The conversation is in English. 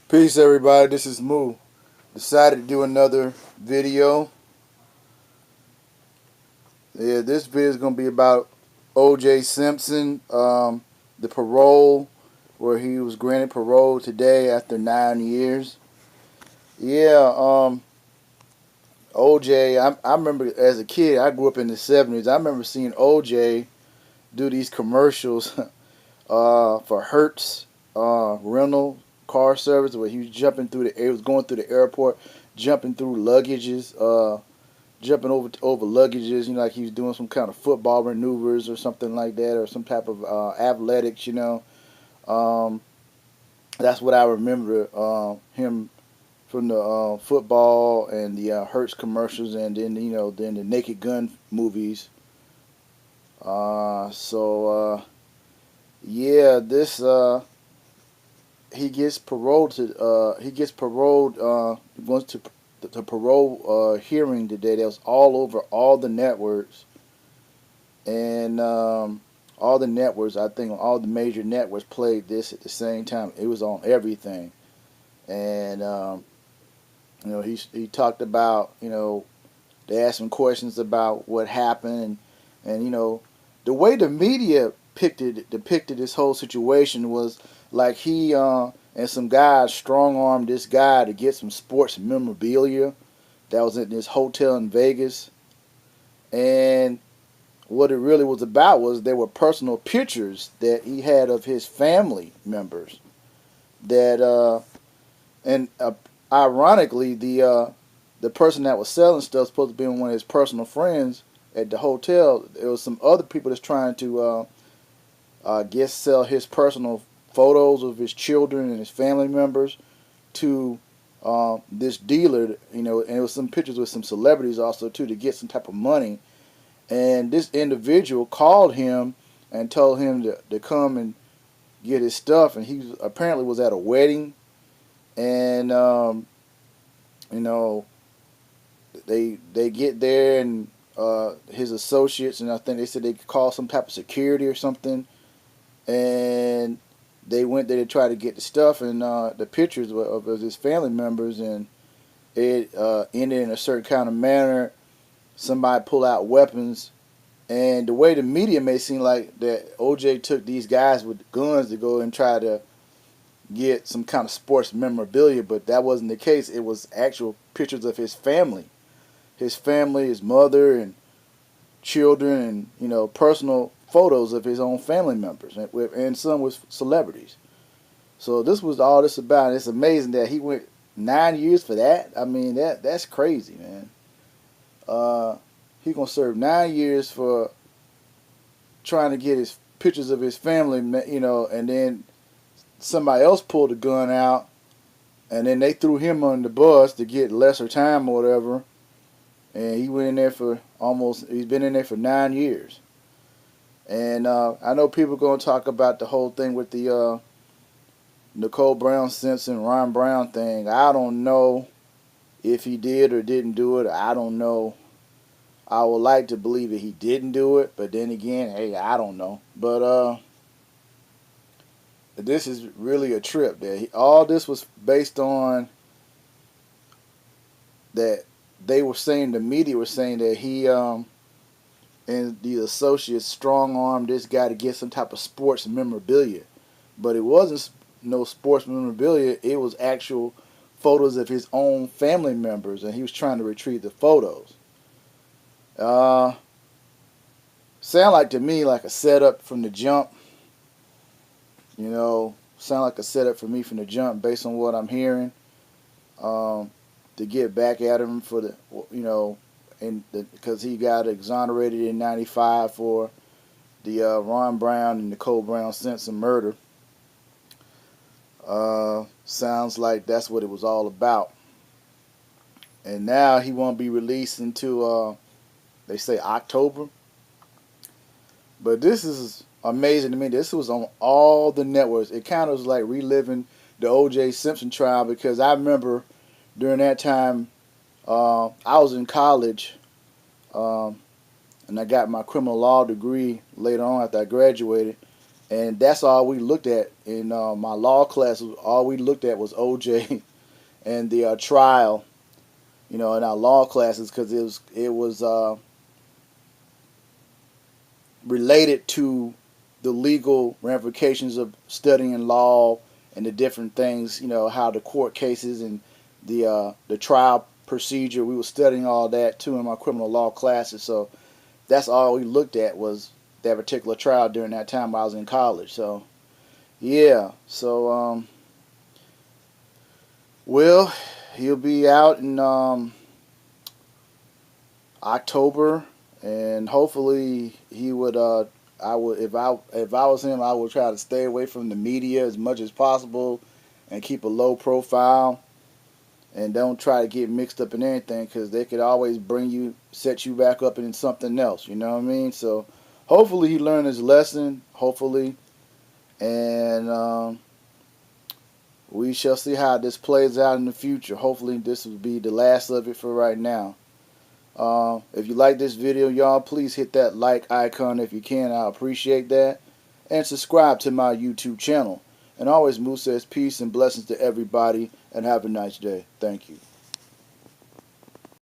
Peace, everybody. This is Moo. Decided to do another video. Yeah, this video is going to be about O.J. Simpson, the parole, where he was granted parole today after 9 years. Yeah, O.J. I remember as a kid, I grew up in the 70s. I remember seeing O.J. do these commercials for Hertz rental car service, where he was jumping through the air, was going through the airport, jumping through luggages, jumping over luggages. Like he was doing some kind of football maneuvers or something like that, or some type of athletics. Um, that's what I remember him from the football and the Hertz commercials, and then then the Naked Gun movies. Yeah, this he gets paroled to wants to the parole hearing today. That was all over all the networks, and all the networks, I think all the major networks played this at the same time. It was on everything. And he talked about, they asked him questions about what happened, and the way the media depicted this whole situation was like he and some guys strong armed this guy to get some sports memorabilia that was in this hotel in Vegas. And what it really was about was there were personal pictures that he had of his family members that and ironically the person that was selling stuff was supposed to be one of his personal friends at the hotel. There was some other people that's trying to guess sell his personal photos of his children and his family members to this dealer, and it was some pictures with some celebrities also too, to get some type of money. And this individual called him and told him to come and get his stuff, and he apparently was at a wedding. And you know they get there, and his associates, and I think they said they could call some type of security or something, and they went there to try to get the stuff and the pictures of his family members, and it ended in a certain kind of manner. Somebody pull out weapons, and the way the media may seem like that OJ took these guys with guns to go and try to get some kind of sports memorabilia, but that wasn't the case. It was actual pictures of his family, his mother and children, and personal photos of his own family members, and some with celebrities. So this was all this about. It's amazing that he went 9 years for that. I mean, that's crazy, man. He gonna serve 9 years for trying to get his pictures of his family, and then somebody else pulled a gun out, and then they threw him on the bus to get lesser time or whatever. And he went in there he's been in there for 9 years. And I know people are going to talk about the whole thing with the Nicole Brown Simpson, Ron Brown thing. I don't know if he did or didn't do it. I don't know. I would like to believe that he didn't do it, but then again, hey, I don't know. But this is really a trip. All this was based on that they were saying, the media was saying that he and the associates strong armed this guy to get some type of sports memorabilia, but it wasn't no sports memorabilia. It was actual photos of his own family members, and he was trying to retrieve the photos. Sound like to me like a setup from the jump. Sound like a setup for me from the jump based on what I'm hearing. To get back at him for because he got exonerated in '95 for the Ron Brown and Nicole Brown Simpson murder. Sounds like that's what it was all about. And now he won't be released until they say October. But this is amazing to me. This was on all the networks. It kind of was like reliving the O.J. Simpson trial, because I remember during that time, I was in college, and I got my criminal law degree later on after I graduated. and that's all we looked at in my law class. All we looked at was OJ and the trial, in our law classes, because it was related to the legal ramifications of studying law and the different things, how the court cases and the trial procedure. We were studying all that too in my criminal law classes. So that's all we looked at was that particular trial during that time I was in college. So yeah, so well, he'll be out in October, and hopefully he would. I would, if I was him, I would try to stay away from the media as much as possible, and keep a low profile, and don't try to get mixed up in anything, because they could always set you back up in something else. You know what I mean? So hopefully he learned his lesson. Hopefully, and we shall see how this plays out in the future. Hopefully this will be the last of it for right now. If you like this video, y'all, please hit that like icon if you can. I appreciate that. And subscribe to my YouTube channel. And always, Moose says peace and blessings to everybody, and have a nice day. Thank you.